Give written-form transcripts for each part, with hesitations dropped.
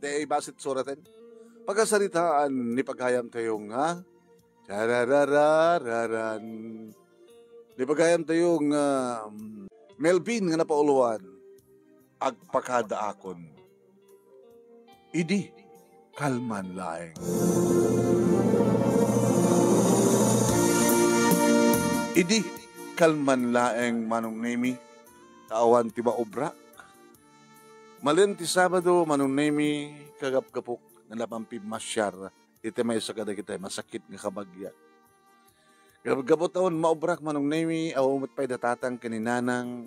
Di basit suratin. Pagkasaritaan ni paghayam tayo nga, charararararan. Ni paghayam tayo nga, Melvin nga napauluan, agpakadaakon. Idi, kalman laeng. Idi, kalman laeng manong nemi, tawan ti maobrak. Malin ti Sabado, manong nemi, kagap-kapok, nalapampi masyar, iti may isa kada kita, masakit nga kabagya. Gabot taon, maobrak manong nemi, awumot pa'y datatang kaninanang,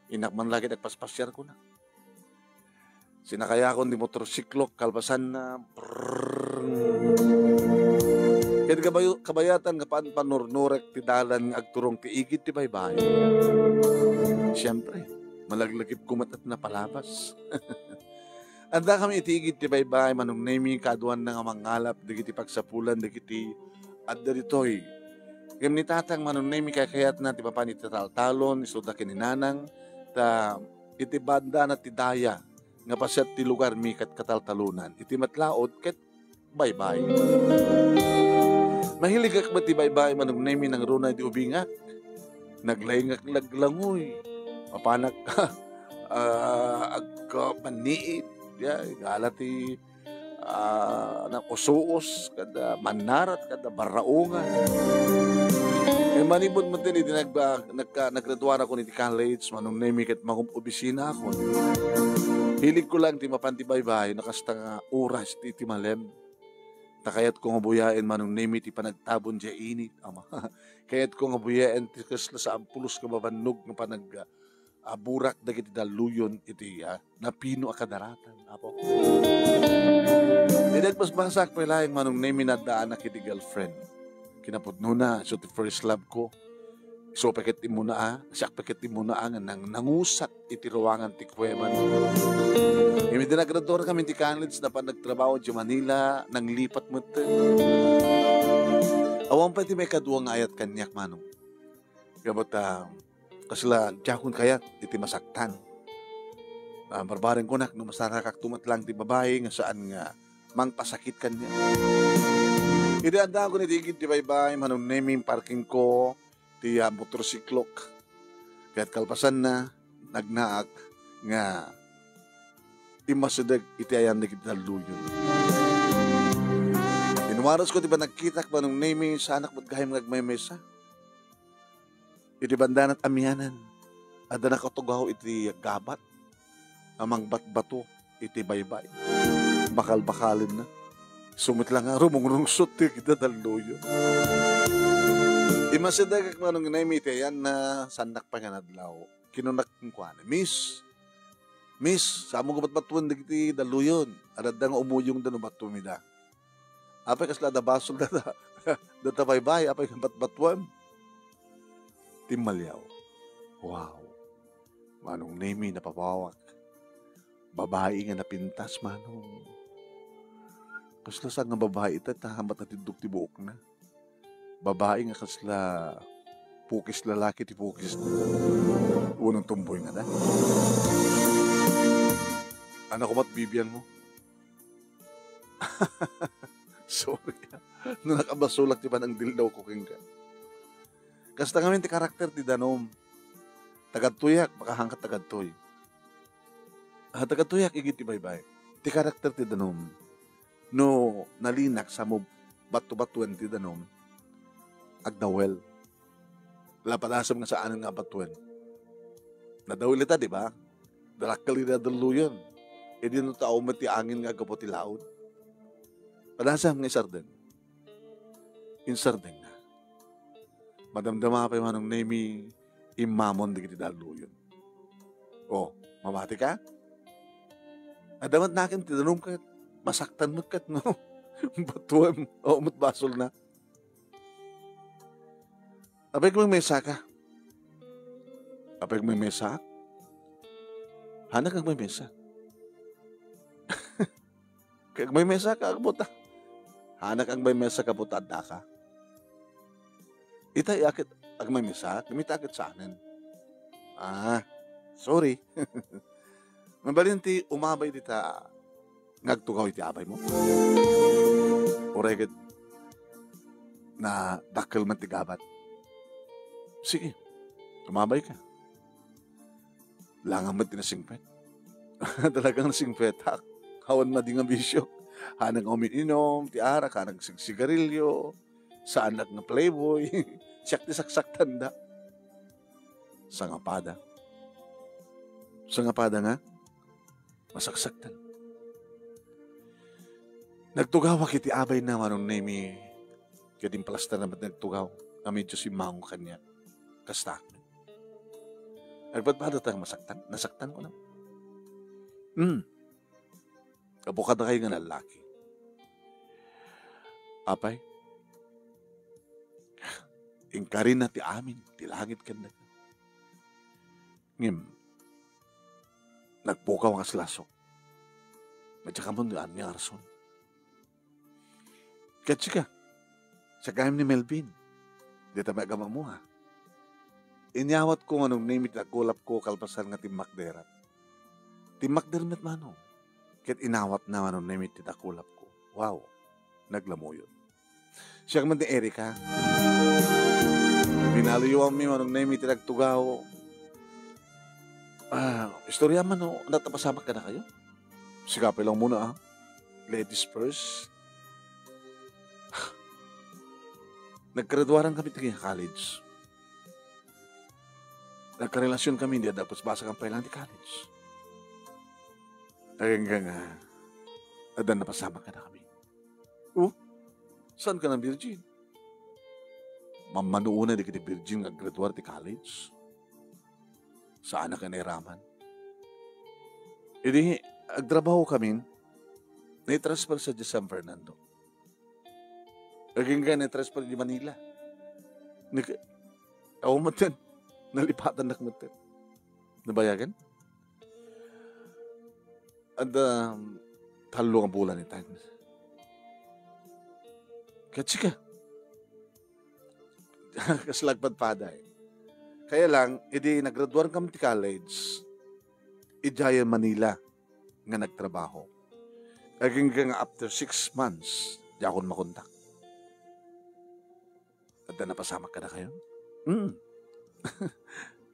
inakman lagi nagpaspasyar ko na. Sinakaya ko di motorsiklok, kalpasan na, kaya kabayatan nga panurnurek ti dalan nga agturong ti igit ti baybay. Siyempre, malaglagip kumatat na palabas. Anda kami itigit ti baybay, manong nemi, kaduan na nga mangalap, digiti pagsapulan, digiti at daritoy. Gam ni tatang manong nemi, kayat na ti papanit talon, isuda kininanang, ta iti banda na ti daya, nga pasyat ti lugar mi kat kataltalunan. Iti matlaod ket baybay. Mahilig ak ba ti baybay, manong nemi, nang runay di ubingak, naglayngak laglangoy, mapanak ka, agpaniit, gala ti usuos, kada manarat, kada baraungan. E manibod mo din, naggraduara ko ni ti college, manong nemi, kat mag-obisina ako. Hilig ko lang ti mapantibaybay, nakasta nga oras ti malem. Takayat ko nga buyain, manong nemi, ti panagtabon dya init, ama. Kayat ko nga buyain, ti kasla sa ampulos ka mabanog, nga burak dagiti daluyon, iti napino akadaratan, apo. Dinet mas basak pa ilayang manong nemi na daan na kiti girlfriend. Kinapudno na, so ti first love ko. So paket imuna siyak paket imuna nga nangusat iti ruangan ti kweman. Imi dinagrador kami ti college na pa nagtrabaho di Manila, nang lipat mo ito. Awang pa ti may kaduang ayat kanyak manong. Kabot kasla jakon kayat iti masaktan. Barbaring kunak no masarakak tumatlang ti babae nga saan nga mangpasakit kanya. Idaanda ko ni digid ti baybay, manong naming parking ko, ti motorsiklok. Kaya't kalpasan na, nagnaak, nga imasudag iti ayan na kita luyon. Inumaras ko, di ba nagkitak ba nung naming sa anak mo't gahim nagmaymesa? Iti bandanat amiyanan, ada nakatugaw iti gabat, amang batbato iti baybay. Bakal-bakalin na. Sumit lang nga, rumungrungsot ti kita daluyon. Imasidagak manong inay iti ayan na sandak pa nga nadlaw. Kinunak ko na, Miss, saan mo kabatbatuan digiti daluyon? Arad da nga umuyong da no batumida. Apay kasla da basol da tabaybay, apay kabatbatuan. Timalyaw. Wow. Manong nemi napapawak. Babae nga napintas, manong. Kasla sa nga babae ita, tahamat na tindog ti buok na. Babae nga kasla pukis lalaki ti pukis unang tumboy nga na. Ano ko mat bibiyan mo? Sorry. Nung nakabasulak ti panang dildaw ko king ka. Kasta ngamin ti karakter ti danom. Tagadtuyak, makahangkat tagadtoy. Tagadtuyak igit ti baybay. Ti karakter ti danom. No nalinak sa mo batu-batuan ti danom. Agdawel. Lapalasam nga sa anong nga batuan. Nadawel ita, di ba? Darakali na daluyan. E di no tao mati angin nga gapo ti laod. Palasam nga isarden. Insarden na. Madamdama pa yung manong nemi imamon di kiti daluyan. O, mamati ka? Adamat nakin ti danom ka. Masaktan mo kat, no? Batuan. O, basol na. Apay kung may mesa ka? Apay kung may mesa? Hanak kang may mesa. Kag may mesa ka, agbuta. Hanak ang may mesa ka, buta da ka. Itay akit, ag may mesa, kamitakit sa anin. Sorry. Mabalinti, umabay dita, ngagtugaw iti abay mo. Oreged na dakkel man tigabat. Sige, tumabay ka. Langang man tinasingpet. Talagang nasingpet. Hawan na di nga bisyo. Hanang umiinom, tiara, kanang sigarilyo, saan nga playboy, siyak ti saksak tanda. Sangapada. Sangapada nga, masaksaktan. Nagtugaw kiti abay na manong nemi, kadim palasta naman nagtugaw, na medyo si Mango kanya, kasta. Nagpadpada tayong masaktan, nasaktan ko na. Kabukad na kayo nga lalaki. Apay, ingkarin na ti amin, ti langit ka na. Ngim, nagpukaw ang aslasok. Medya ka mo naan niya arson. Katsi ka, sa kayam ni Melvin, di tabi agamang mo ha. Inyawat ko anong namit na kulap ko kalpasan nga timakderat. Timakderat manong. Ket inawat na anong namit na kulap ko. Wow, naglamo yun. Siya man di Erika. Pinaluyuan mi anong namit na nagtugaw. Istorya man o, natapasamak ka na kayo? Sigapay lang muna Ladies first. Naggraduaran kami tingin college. Nagkarelasyon kami, hindi dapat basa kang pailang di college. Hanggang adan napasama ka na kami. Saan ka ng virgin? Mamanuuna di kita virgin naggraduar di college. Saan ka nairaman? Hindi, agtrabaho kami, na-transfer sa San Fernando. Naging na-transfer di Manila. Ako matin. Nalipatan na kumatin. Nabayagan? At talo ang bulan ni Tan. Katsika. Kaslagpadpada eh. Kaya lang, edi nagraduar kami ti college. Ijaya Manila nga nagtrabaho. Naging after 6 months, di ako makontak. At napasama ka na kayo?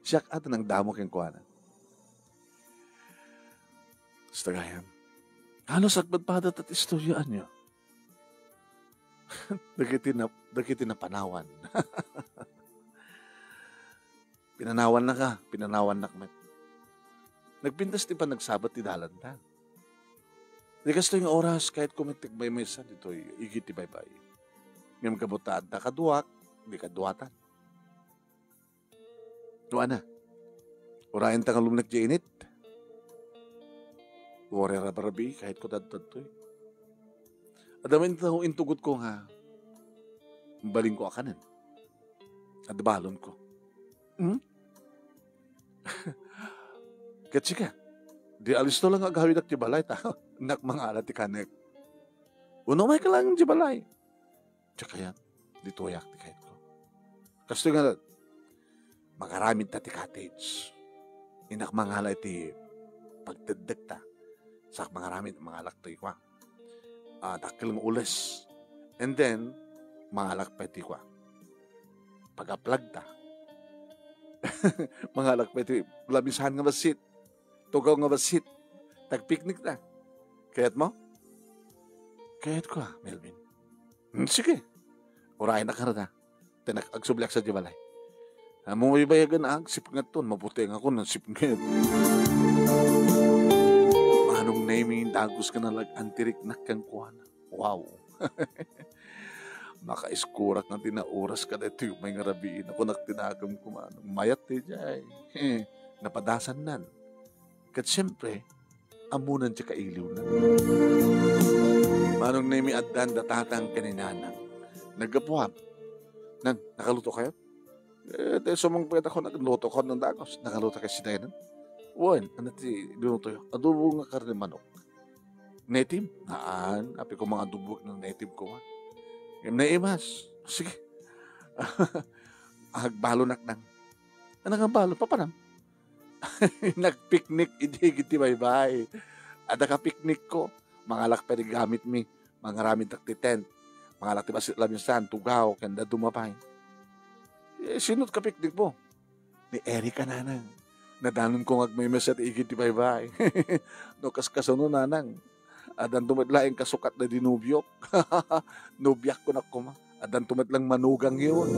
Siyak ato ng damo keng kuwanan. Stagayan. Halos agpadpadat at istoryaan nyo. Dagiti na panawan. Pinanawan na ka. Pinanawan na kami. Nagpintas ti pa nagsabat ti dalanda. Di kasto yung oras kahit kumitik may mesa dito igiti bye-bye. Ngam kabutaan na kaduwak, di kaduwatan. Doon na. Urayan tangalum nagjainit. Wari rabarabi kahit ko dadad to eh. Adamin tayo intugot ko nga. Baling ko akanan. At balon ko. Katsika. Di alis to lang agawin ak jibalay ta. Nak mga alat ikanek. Uno may ka lang jibalay. Tsaka yan. Di tuyak ti kahit ko. Kasto nga magaramid ta ti cottage. Inak mga alat ti pagtaddag ta. Sak magaramid mga alak to ikwa. Dakil mo ules. And then, mga alak pa ti kwa. Pag-aplag ta. Mga alak pa ti labisahan nga basit. Tugaw nga basit. Tag-picnic ta. Kayat mo? Kayat ko Melvin. Sige. Urahin na ka na. Tinag-agsublak sa jibalay. Mumibayagan na sipngat ton. Mabuti nga ako ng sipngat. Manong naming dagos ka na antirik na kang kuwana. Wow. Makaiskurak na tinauras ka na ito yung may ngarabiin. Ako nagtinagam ko manong mayat jay. Napadasan nan. Kat siyempre, amunan siya kailiw na. Manong naming addan datatang kaninanang. Naggapuham. Nakaluto kayo? Dahil sumang pwede ako nagluto ko ng dagos. Nakaluto kayo sinayanan. Wan, ano ti luto yun? Adobo nga karne manok. Native? Naan. Api ko mga adobo ng native ko. Naimas. Sige. Agbalo naknang. Ano nga balo? Papanam. Nagpiknik. Hindi bye-bye. Ada ka piknik ko. mga alak pa gamit mi, mga ramid takti tent, mga alak ti basit laminsan, tugaw, kanda dumapay. Sinot kapikdik po. Ni Erika nanang. Nadanon ko ngagmaymas at igit ti baybay. No kaskasano nanang. Adan tumadlaing kasukat na dinubyok. Nubyak ko na kuma. Adan tumadlang manugang yun.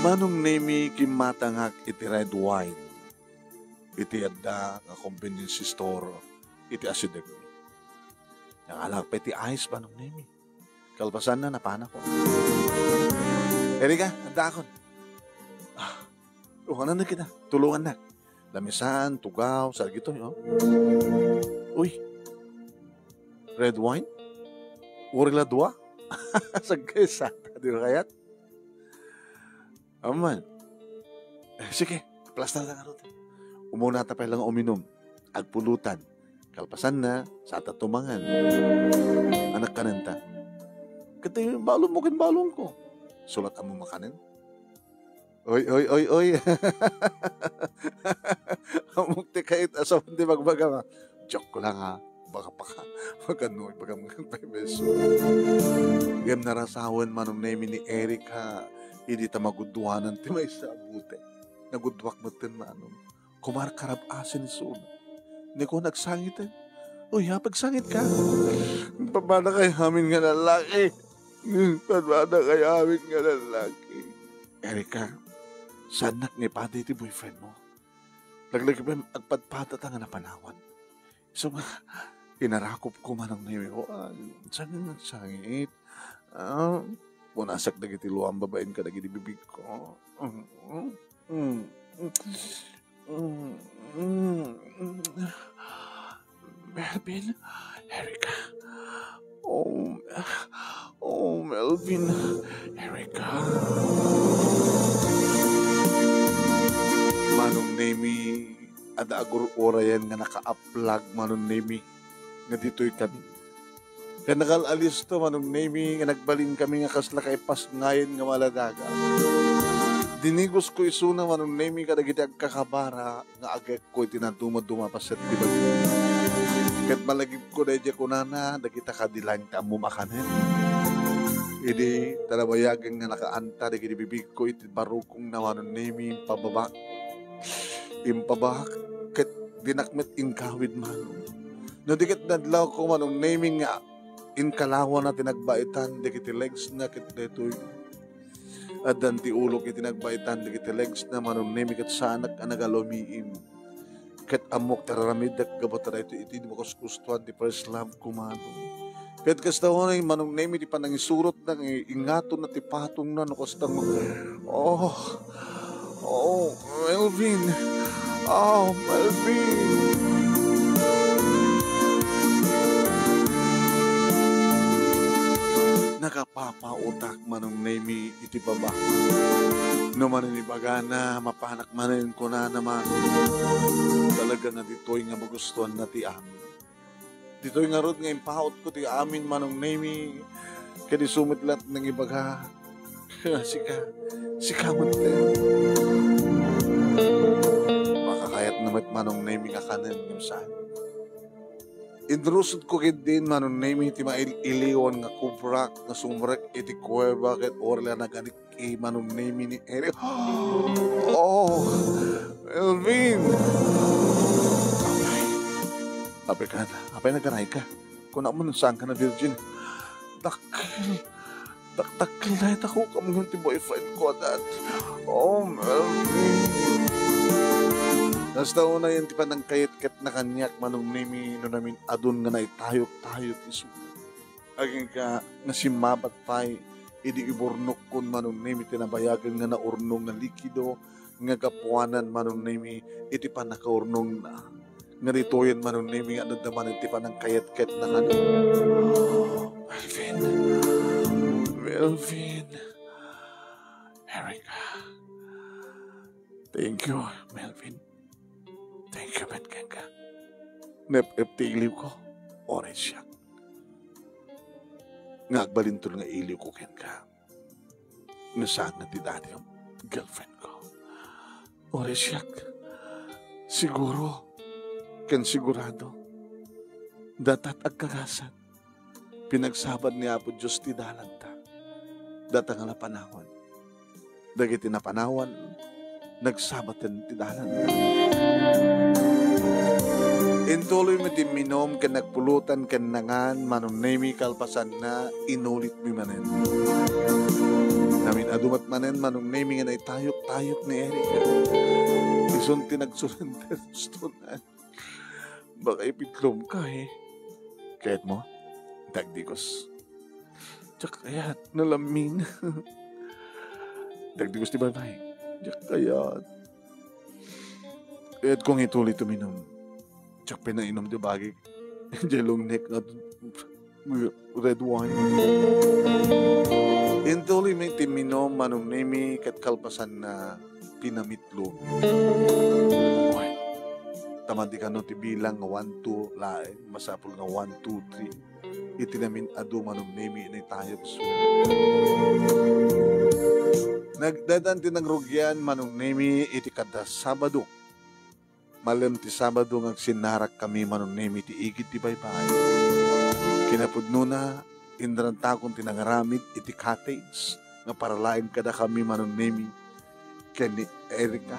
Manong nemi kimatangak iti red wine. Iti adda nga convenience store. Iti asideg. Yang alak pa iti ice manong nemi. Kalpasan na napana ko. Erika, handa akon. Tulungan na kita. Tulungan na. Lamisan, tugaw, sargito. Oh. Uy. Red wine? Urila dua? Sagkesa. Di ba kayat? Aman. Sige, plastar na nga rin. Umuna tapay lang uminom. Agpulutan. Kalpasan na sa tatumangan. Anak kananta. Kata yung balong mo kin balong ko. Sulat ang mo makanin. Oy. Amukti kahit asaw hindi magbaga ma. Joke ko lang ha. Baka maganoy, baka magpaibeso. Gam narasawan manong name ni Eric ha. Hindi ta maguduhanan ti may sabute. Nagudwak mo tin manong. Kumarkarab asin suna. Hindi ko nagsangit eh. Uy ha, pagsangit ka. Pabana kayo amin nga lalaki. Pabana kayo amin nga lalaki. Erika, sanak ni pati ti boyfriend mo. Laglag ba agpadpatat ang napanawan. So, inarakop ko man ang nimi ko. Saan nagsangit? Punasak na giti luang babain ka na giti bibig ko. Melvin, Erika. Melvin, Erika. Manong nemi, ada agur orayan nga naka-uplag manong nemi. Nga dito'y kami. Kaya nakalalis to manong nemi, nga nagbalin kami nga kasla kay pas ngayon nga maladaga. Dinigos ko isuna manong nemi kada giti agkakabara nga agak ko itinaduma-duma pa sa tibag. Kat malagip ko na ko na kita kadilang ka mo makanin. Idi tanabayagan nga nakaanta da giti bibig ko iti barukong na manong nemi pababa. Impabak kat dinakmet inkawid manong. No dikit nadlaw ko manong naming nga inkalawa na tinagbaitan dikiti legs na kit detoy. Adan ti ulok iti nagbaitan dikiti legs na manong naming kat sanak ang nagalumiim. Kat amok tararamid at gabata ito iti mo kuskustuan ti first love ko manong. Kat kastawa na yung manong naming ti panangisurot na ingaton na ti patong na no kastang Melvin. Melvin. Nakapapautak manong nemi iti baba. No maninibaga na mapanak manin ko na naman. Talaga na dito'y nga magustuhan na ti amin. Dito'y nga rod nga impaot ko ti amin manong nemi. Kaya sumitlat ng ibaga. Sika mo makakayat naman manong nemi nga kanan yung saan. Idrusod ko kit din manong nemi ti mailiwan nga kubrak nga sumrek iti kuweba ket orla naganik manong nemi ni Eric. Melvin! Apay ka na. Apay nagaray ka. Kung naman saan ka na virgin. Dakil na ito ako kamang ti boyfriend ko that. Melvin! Nasta una yan ti panang kayat-kat na kanyak manong nemi no namin adun nga na itayok-tayok iso. Aging ka nasimabat pa'y idi iburnok kun manong nemi tinabayagan nga naurnong na likido nga kapuanan manong nemi iti panakaurnong na. Nga ritoyan manong nemi ano naman iti panang kayat-kat na kanyak. Melvin. Erika. Thank you, Melvin. Thank you, Betkanga. Nep-ep ti iliw ko. Orange siya. Ngagbalintol nga iliw ko ken ka. Nasaan na ti dati yung girlfriend ko. Ore siyak. Siguro. Ken sigurado. Datat agkagasan. Pinagsabad ni Apo Diyos ti dalanta. Datang nga panahon. Dagiti na panawan. Nagsabatan ti dalanta. Intuloy mo ti minom ken nagpulutan ken nangan manunemi kalpasan na inulit mi manen. Namin adumat manen manunemi nga na tayok-tayok ni Erika. Isun ti nagsurrender gusto na. Baka ipitlom ka eh. Kahit mo, dagdigos. Tsak kayat nalamin. Dagdigos ti babay. Tsak kayat. Kahit kung ituloy tuminom. Tsak pinainom di bagay. Jelong neck at red wine. Intuloy may timinom manong nemi kat kalpasan na pinamitlo. Uy, tamad di ka no ti bilang nga 1, 2, lain. Masapul nga 1, 2, 3. Itinamin adu manong nemi na tayo so. Nagdadan tinangrugyan manong nemi iti kada Sabado. Malam ti Sabado nga sinarak kami manong nemi ti igit ti baybay. Kinapudno na indran takon tinangaramid iti cottage nga para lain kada kami manong nemi ken ni Erika.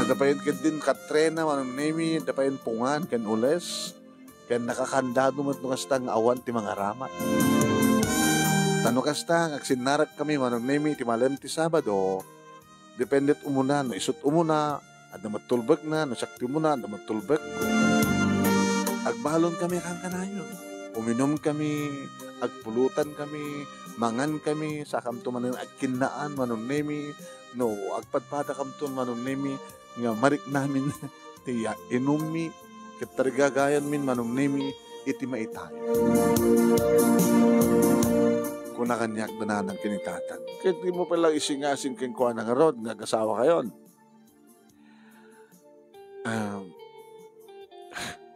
Nadapayin ken din Katrina manong nemi, dapayin pungan ken ules ken nakakandado met no kasta nga awan ti mga ramat. Tano kasta nga sinarak kami manong nemi ti malam ti Sabado. Dependet umuna no isut umuna. Ada matulbag na, nasakti mo na, ada matulbag. Agbalon kami kang kanayon. Uminom kami, agpulutan kami, mangan kami, sakam to manin agkinaan, manong nemi, no, agpadpada kam to manong nemi, nga marik namin, tiya inumi, katargagayan min manong nemi, iti maitayo. Kung nakanyak na ng kinitatan. Kaya di mo palang isingasin keng kuha ng rod, nag-asawa kayon.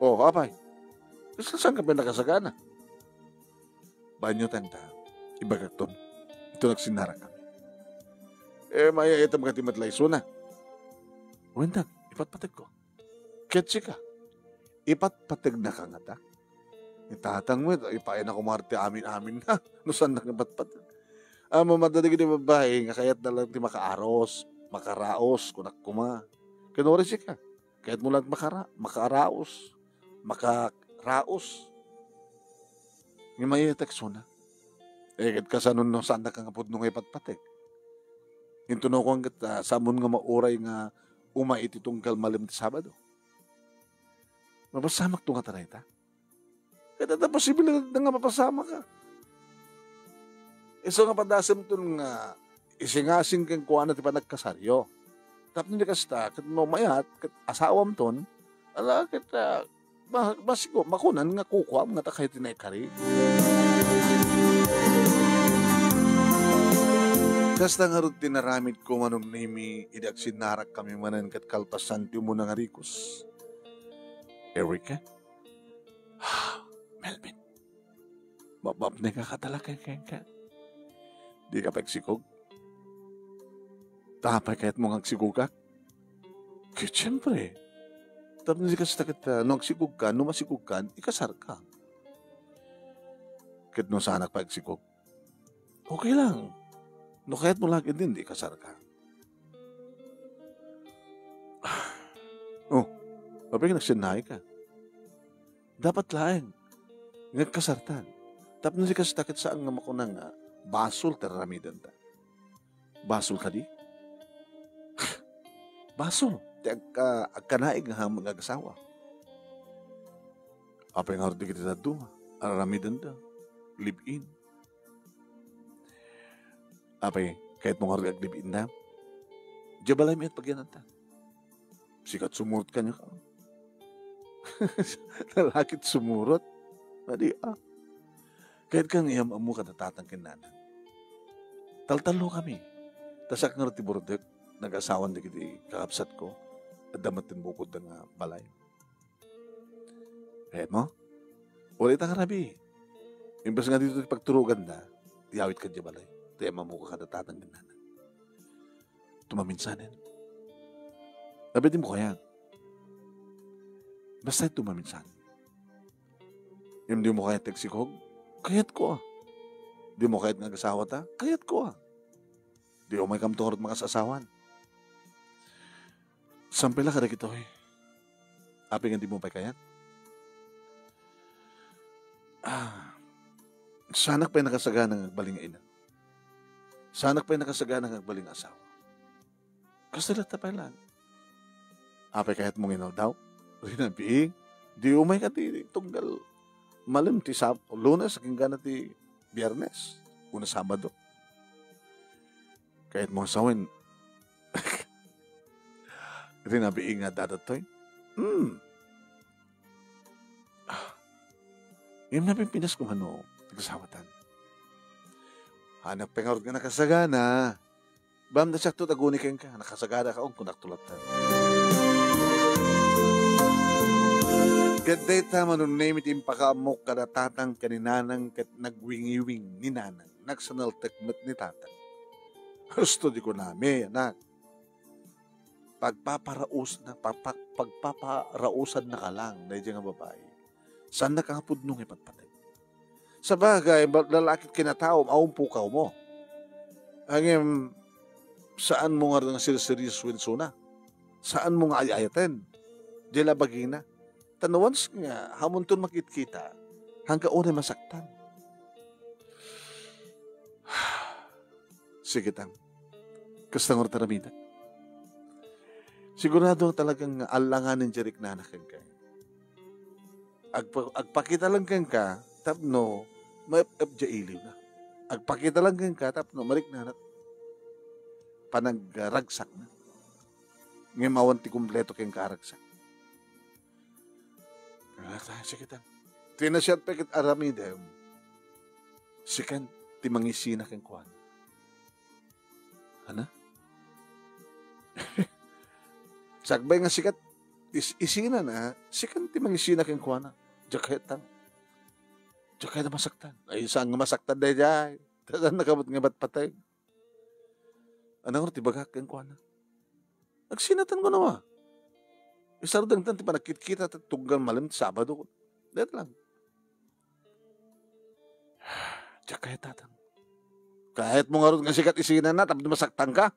Apay. Saan ka ba nakasagana? Banyo tanda. Ibagaton. Ito nagsinara kami. Maya itam ka timatlayso na. Wendag, ipatpatag ko. Ketsi ka. Ipatpatag na ka nga ta. Itatang mo, ipain ako marte amin-amin na. No saan nakapatpatag? Mamadadig di babae, nga kaya't na lang di makaaros, makaraos, kunak kuma. Kanori siya ka. Kaya't mo lang makaraos. Makaraos. Nga may tekso na. Kahit kasanon no saan na kang apod nung ipatpatek. Intuno ko hanggat samon nga mauray nga umait itong kalmalim ti Sabado. Mapasamak to nga taray ta. Kaya na posibilidad na nga mapasama ka. Iso nga padasam to nga isingasing kang kuha na ti pa nagkasaryo. Tapos hindi kasta, kat no mayat, kat asawam ton, ala, kat basiko, makunan nga kukuha, nga takay tinaykari. Kasta nga rin tinaramid ko manong nemi, idag sinarak kami manan kat kalpasan ti mo na nga rikos. Erika? Melvin, mabab na ka katalakay ka. Di ka pagsikog? Tapay kaya't mo ngagsigog ka? Kaya siyempre, tapos hindi ka sa takit nung agsigog ka, nung masigog ka, ikasar ka. Kahit nung saan nagpagsigog, okay lang. No kaya't mo lagi din, di kasar ka. Kapag nagsinay ka, dapat laing, ngagkasartan. Tapos hindi ka sa takit saan nga makunang basol teramidan ta. Basol ka di? Basol. Agkanaig nga mga asawa. Apa yang harus kita do? Aramidan da. Live in. Apa kahit mong harus live in na? Jabalay mo at pagyanan ta. Sikat sumurot ka niya ka. Lalakit sumurot. Madi Kahit kang iyam mo ka natatang kinanan. Taltalo kami. Tasak nga rin tiburdek. Nag-asawan na kiti kakapsat ko. At damat din bukod ng balay. Kahit mo? Ulit ang harabi. Imbas nga dito pagturugan na, iyawit ka dyan balay. Tema mo ka natatang kinanan. tumaminsanin. Sabi di mo kaya. Basta tumaminsan. Yung di mo kaya tegsikog, kayat ko ah. Di mo kayat nag-asawa ta, kayat ko ah. Di o may kamturot makasasawan. Sampila ka na kito eh. Api nga di mo pa kayat. Sanak pa'y nakasagana ng agbaling ina. Sanak pa'y nakasagana ng agbaling asawa. Kasalat na pala. Apay kahit mong inaw daw. Rinabiing. Di umay ka ti tunggal. Malim ti Lunes, aking gana ti Biyernes. Una Sabado. Kahit mong sawin. Rinabiing nga dadatoy. Yung napimpinas kung ano, nagkasawatan. Hanap pengarot nga nakasagana. Bam na siya ito, tagunikin ka. Nakasagana ka kung naktulatan. Gaday tama nun name it impakaamok kada tatang kaninanang kat nagwingiwing ni nanang. Nagsanal tekmet ni tatang. Gusto di ko namin, anak. Pagpaparausan na ka lang na nga babae. Saan na kangapod nung ipatpatid? Sa bagay, lalakit kinataom, pukaw mo. Ang saan mo nga rin serious winsuna? Saan mo nga ayayaten? Di labagina. Tanawans nga, hamunton makit-kita, hangga unay masaktan. Sige tang, kastangor taramida. Sigurado talagang alanganin jerik na anak ka. Agpakita lang kang ka, tapno, may iliw na. Agpakita lang kang ka, tapno, marik na panagragsak na. Ngayon mawanti kumpleto kang karagsak. Sige tang. Tinasyat pekit aramidem. Sikan, timangisina kang kuhan. Ano? Sagbay nga sikat, isina na, sikan timangisina kang kuhan. Jaketang. Jaketa masaktan. Ay, saan nga masaktan day jay? Saan nakamot nga ba't patay? Anong tibagak kang kuhan? Nagsinatan ko nawa. Isarudang tanti pa nakikita at tunggang malam Sabado. Dito lang. Jaketa tang. Kahit mo nga rin nga sikat isina na, tapos masaktan ka.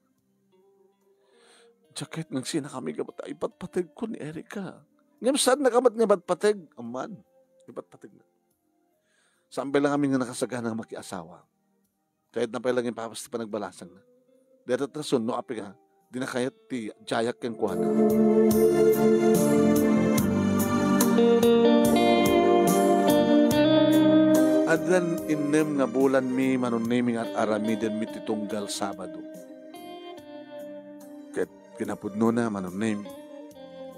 Jaket ng sina kami gabat ay patpatag ko ni Erika. Ngayon saan nakamat nga ba't patag? Aman. Ba't patag na. Sambay lang kami nga nakasagana ng makiasawa. Kahit na pa lang yung papasti pa nagbalasang na. Dito trason, no api nga. Di na kayat ti jayak kang kuha na. Adlan inem nga bulan mi manuniming at aramiden mi titunggal Sabado. Kahit pinapudno na manunim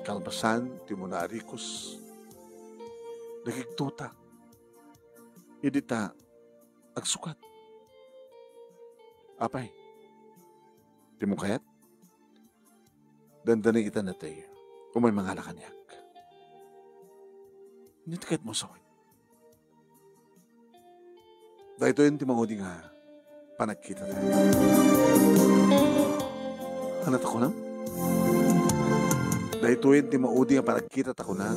kalbasan ti muna arikos. Nagigtuta. Hindi ta agsukat. Apay. Di mo kayat? Dandanig ita na tayo. Umay mga lakanyak. Hindi kahit mo sawin. Dahil ito yung timangudi nga panagkita tayo. Hanat ako na? Dahil ito yung timangudi nga panagkita ako na.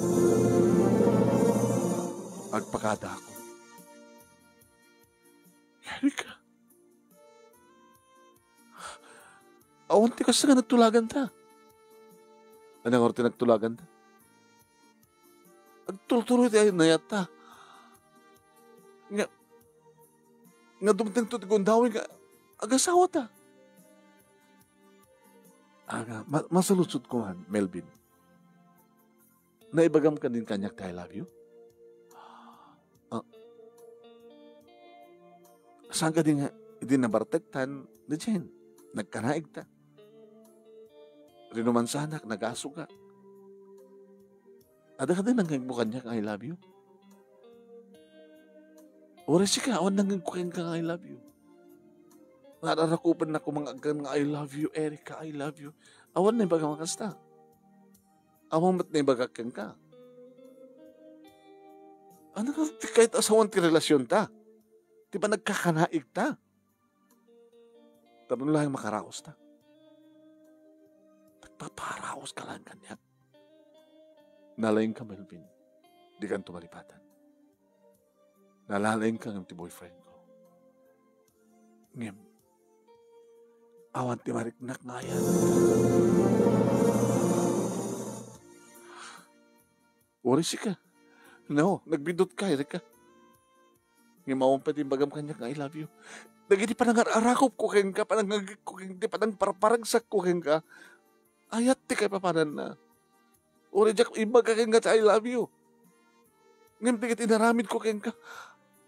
Agpakada ako. Erika. Awan ti kasi nga nagtulagan ta. Anong orte nagtulagan ta? Agtultuloy tayo na yata. Nga dumating to tigundawin nga agasawa ta. Masalusod ko man, Melvin. Naibagam ka din kanyak I love you? Saan ka din nga, hindi nabartektan na dyan. Nagkanaig ta. Rinuman sanak, nag-aso ka. Ada ka din ang bukan niya I love you? Oras ka, awan nang kukain ka I love you. Nararakupan na ko mga agan nga I love you, Erika, I love you. Awan na ibaga makasta. Awan mat na ibaga kang ka. Ano ka, kahit asawan ti relasyon ta. Di ba nagkakanaig ta? Tapos lang makaraos ta. nagpaparaos ka lang kanya. Nalaing ka, Melvin. Di kang tumalipatan. Nalalaing ka ng ti boyfriend ko. Ngem, awan ti mariknak nga yan. Worry ka. No, nagbidot ka, Erika. Ngem, awan pa din bagam kanya nga I love you. Nagiti pa nang arakop ko keng ka, panang parparagsak ko keng ka. Ayat ti kay papanan na. Uri jak iba ka keng ka I love you. Ngem, tigit inaramid ko keng ka.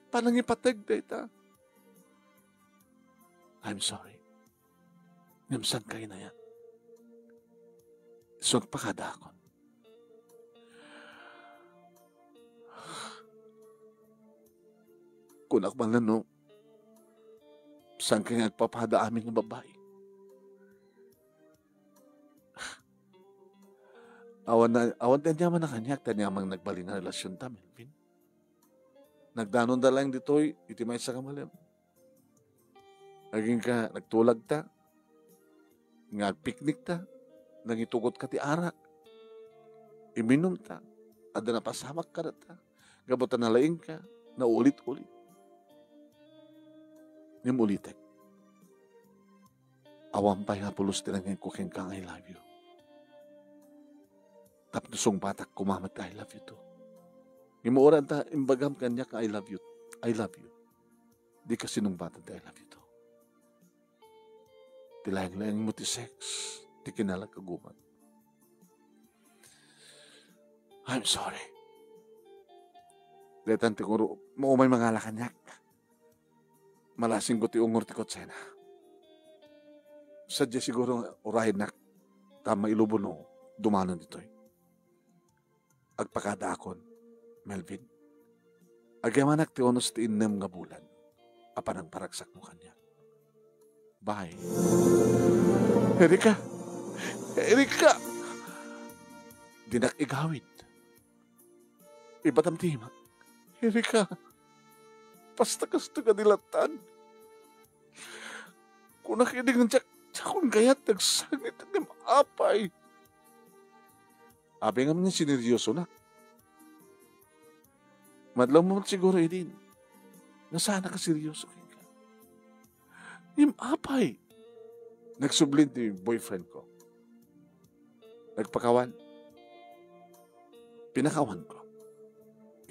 Panang ipatag data. I'm sorry. Ngem, saan kayo na yan? So, nagpakadakon. Kunak man lang, no? Saan kayo nagpapada amin ng babae? Awan din niya man na kanyak, din niya mang nagbaling na relasyon ta, Melvin. Nagdanon da lang dito'y, iti may sa kamalim. Naging ka, nagtulag ta, nagpiknik ta, nangitugot ka ti ara, iminom ta, ada na pasamak ka na ta, gabutan na laing ka, na ulit-ulit. Ngem ulitek. Awan pa nga pulos tinangin ko keng kang I love you. Tapos batak kumamat I love you too. Ngem oran ta, imbagam kanya ka I love you. I love you. Di kasi nung bata I love you too. Tilayang-layang mo ti sex. Di kinalag kaguman. I'm sorry. Letan ti kuro, maumay mga lakanyak. Malasing ko ti ungor ti kotsena. Sadya siguro urahin na tama ilubon no, dumanan dito'y. Agpakadakon, Melvin. Agyamanak ti onos ti innem nga bulan. Apanang paragsak mo kanya. Bye. Erika! Erika! Dinak igawid. Ibatamtima. Erika! Basta-kasta ka dilatan. Kung nakinig ng tsakong gayat, nagsangit ng apay. Abi nga man yung sineryoso na. Madlaw mo siguro din. Nasana ka seryoso ka. Yung apay. Nagsublin ni boyfriend ko. Nagpakawan. Pinakawan ko.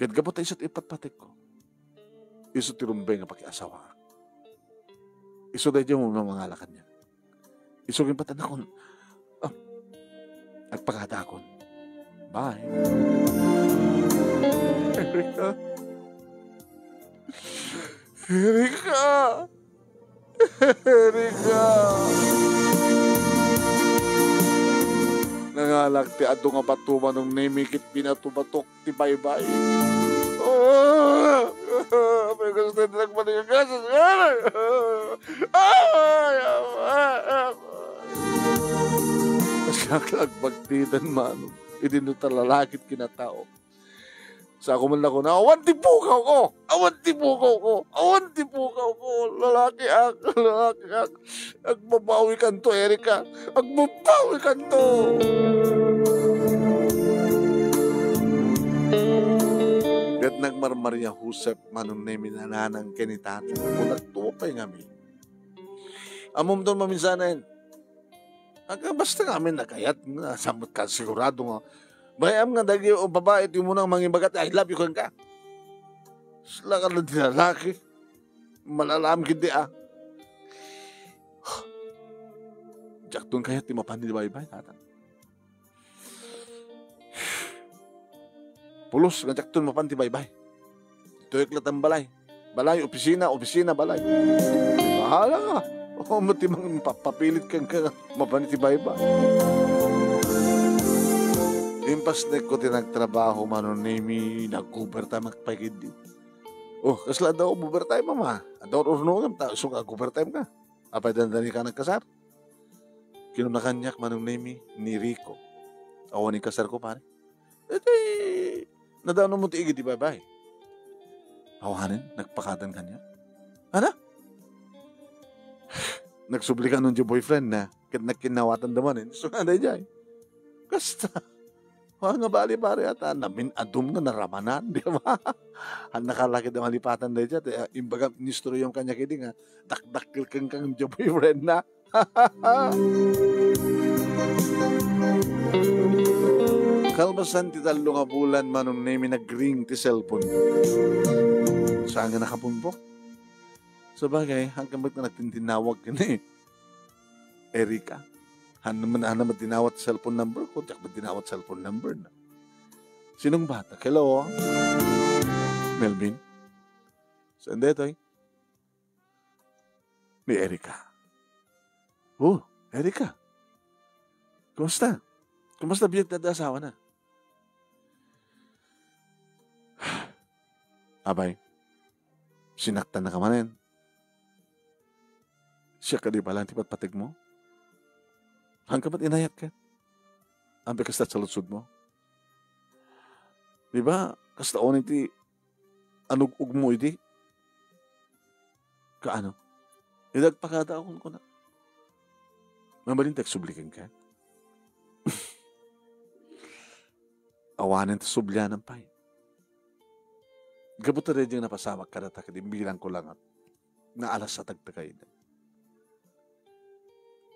Kahit gabot ay isa't ipatpatik ko. Iso tirumbay nga pakiasawa. Iso dahil mo mga lakan niya. Iso yung patanakon. Nagpakadakon. Bye. Erika. Erika. Erika. Nangalak ti ato nga patuman ng nemikit pinatubatok ti baybay. Oh! May gusto na nagmanigagasas. Mas kakalagbagtitan man. Idinuta lalakit kinatao. Sa ako man lang ko na, awan tipukaw ko! Awan tipukaw ko! Awan tipukaw ko! Lalaki ak! Agbabawi kan to, Erika! Agbabawi kan to! Kat nagmarmarya husap manong nemi nananang kenitati. Kung nagtuwapay ngami. Amom doon maminsanan. Basta kami nakayat. Samot ka sigurado nga. Bayam nga dagi o babae ito mo nang mangibagat. I love you kang ka. Sila ka na dinalaki. Malalam kindi ah. Jak doon kaya ti mapandi bay-bay natang. Pulos, ngajak doon mapanti bay-bay. Ito iklat ang balay. Balay, opisina, balay. Bahala ka. O, matimang papilit kang ka mapanti bay-bay. Impas na ko tinagtrabaho manonemi, nag-overtime magpagindi. Oh, kasla daw, overtime mama. Ador orunong, so overtime ka. Apay dandani ka nagkasar. Kinunakanyak manonemi ni Rico. Awan ni kasar ko pare. Edi, nadano mo tiigid di bay-bay. Awanin, nagpakatan kanya. Ano? Nagsubli ka nun yung boyfriend na nagkinawatan naman eh. So, anday dyan. Kasta, nga bali pare ata, namin adum na naramanan, di ba? Ang nakalaki na malipatan na dyan, imbaga ministro yung kanya kini nga, dakdakil kang boyfriend na. Kalbasan ti talo nga bulan manong name nag-ring ti cellphone. Saan nga nakapunpok? Sabagay, hanggang ba't na nagtintinawag ka na Erika. Hana tinawat cellphone number ko, tiyak ba tinawat cellphone number na? Sinong bata? Hello? Melvin? Saan dito Ni Erika. Oh, Erika. Kumusta? Kumusta biyag na asawa na? Abay, sinaktan na ka manin. Siya ka di pala patig mo? Hanggang ba't inayat ka? Ang bikas na sa lutsod mo? Di ba? Kastaon iti anug-ug mo iti? Kaano? Idagpakada akong ko na. Mabalintag sublikin ka? Awanin ta sublian ng pay. Gabot na rin yung napasamak ka na takadimbilang ko lang at naalas sa tagtakay na.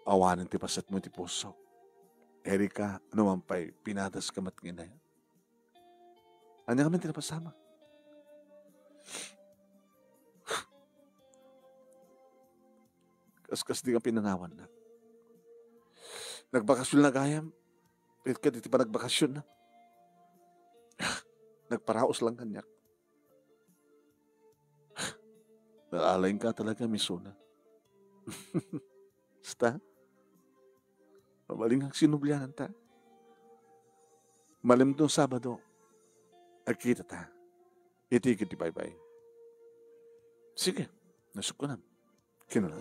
Awanin ti pasat mo ti puso. Erika, ano man pa'y pinadas ka matngin na yan. Ano kami tinapasama? Kaskas di ka pinanawan na. Nagbakasyon na gayam. Pit ka dito pa nagbakasyon na. Nagparaos lang kanyak. Naalalain ka talaga, misuna. Basta? Mabaling ang sinublianan ta. Malim doon Sabado. Agkita ta. Itikit di bye-bye. Sige. Nasukunan. Kinulang.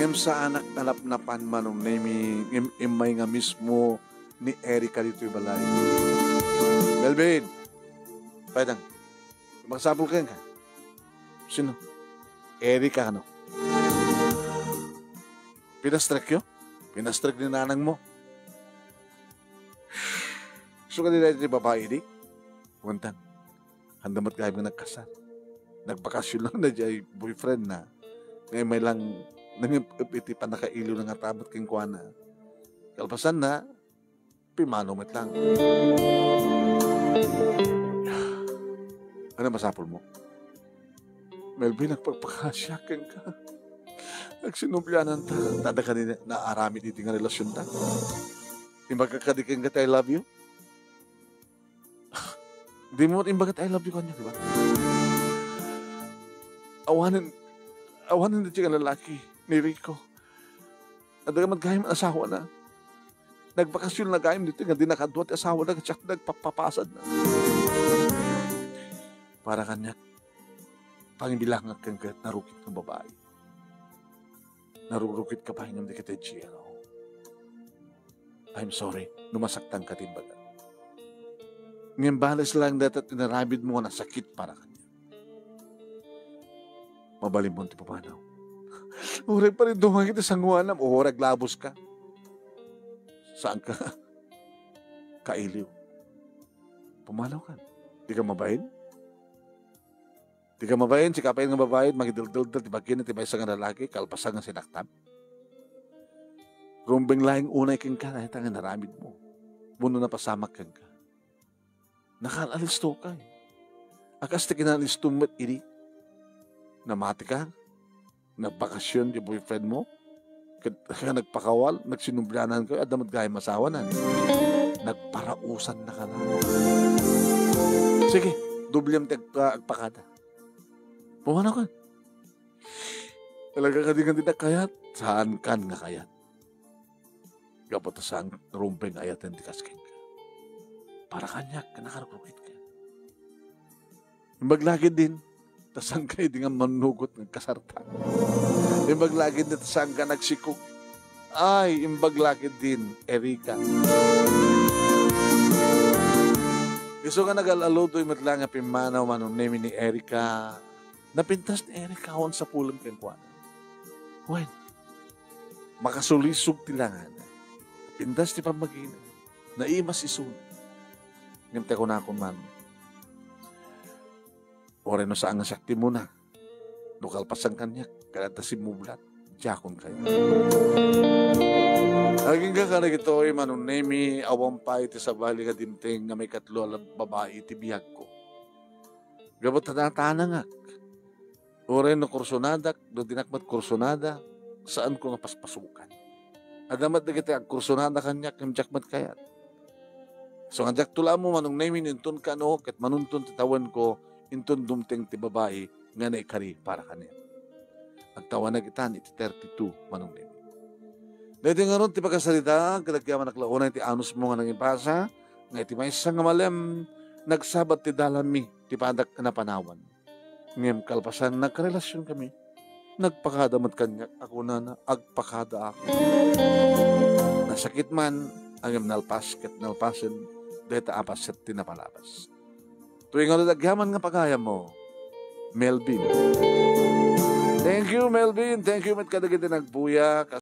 Ngem sa anak nalapnapan manong nemi imay nga mismo ni Erika dito'y balay. Melvin! Paitang. Magsapul ka. Sino? Erika ano? Pinastrek yun? Pinastrek ni nanang mo? So ka nila ito babae di? Kumantan. Handamat gayang nga nagkasal. Nagbakasyon lang na dyan boyfriend na. Ngayon may lang nangipiti pa nakailo na nga tabot king kuwana. Kalpasan na, pimanomit lang. Ano masapol mo? Melvin, nagpagpakasyakin ka. Nagsinubyanan ta. Tada ka din na arami dito nga relasyon ta. Imbagkakadikin ka I love you? Di mo imbagat I love you kanya, di ba? Awanan na siya lalaki ni Rico. At magkahim asawa na. Nagbakasyon na gayam dito nga di nakadwat asawa na tsak nagpapapasad na. Para kanya pangibilangan kang narukit ng babae. Narurukit ka pa hinam di kita Giro. I'm sorry, numasaktan ka timbaga. Ngayon balas lang datat inarabid mo na sakit para kanya. Mabalim mo ti papanaw. Urag pa rin dumang kita sa nguanam o urag labos ka. Saan ka? Kailiw. Pumalaw ka. Di ka mabayin? Di ka mabayin, si kapayin nga babayin, magidildildil, tibagin at tibay sa nga lalaki, kalpasan nga sinaktan. Rumbing lahing unay kang ka, kahit nga naramid mo. Muno na pasamak kang ka. Nakalalisto ka eh. Akas ti kinalisto mo't iri. Namati ka, nagbakasyon di boyfriend mo, kaya nagpakawal, nagsinublanan ka, at damad gaya masawa na. Nagparausan na ka na. Sige, dublem agpakada. Pumanaw ka. Talaga ka din na kayat, saan kan nga kayat? Kapot saan rumpeng ayat ang dikaskin ka. Para kanyak, nakarukit ka. Maglagid din, tasang kayo di nga manugot ng kasarta. Imbaglagid din, tasang ka nagsikog. Ay, imbaglagid din, Erika. Iso ka nagalalo do'y matlang nga pimanaw manong name ni Erika. Napintas ni Erika on sa pulang kang kuwan. When? makasulisog tilangan. Pindas ti pamagina. Naimas isun. Ngimte ko na ako man. Ore no saan nga sakti mo na. Nukal pasang kanya. Kalata si mublat. Diyakon kayo. Aging ka na ito ay manunemi awang pa iti sa bali ka dimteng nga may katlo alam babae iti biyag ko. Gabot na tanangak. Ore no kursonadak, do dinakmat kursonada, saan ko nga paspasukan. Adamat na kita ang kursonada kanyak ng jakmat kayat. So nga jak tula mo manong nemi nintun ka no, kat manuntun titawan ko, intun dumteng ti babae, nga naikari para kanyan. Agtawan na kita iti 32 manong nemi. Dahil nga ron, ti pagkasalita, kadagyaman naklauna iti anus mo nga nang ipasa, nga iti may isang malem, nagsabat ti dalami, ti padak na panawan. Ngayam kalpasan, nagkarelasyon kami. Nagpakadamat kanya, ako na agpakada ako. Nasakit man, ang nalpas, ket nalpasin, dahil taapas at tinapalabas. Tuwing nga nadagyaman nga pagaya mo, Melvin. Thank you, Melvin. Thank you, mat kadagiti nagbuya.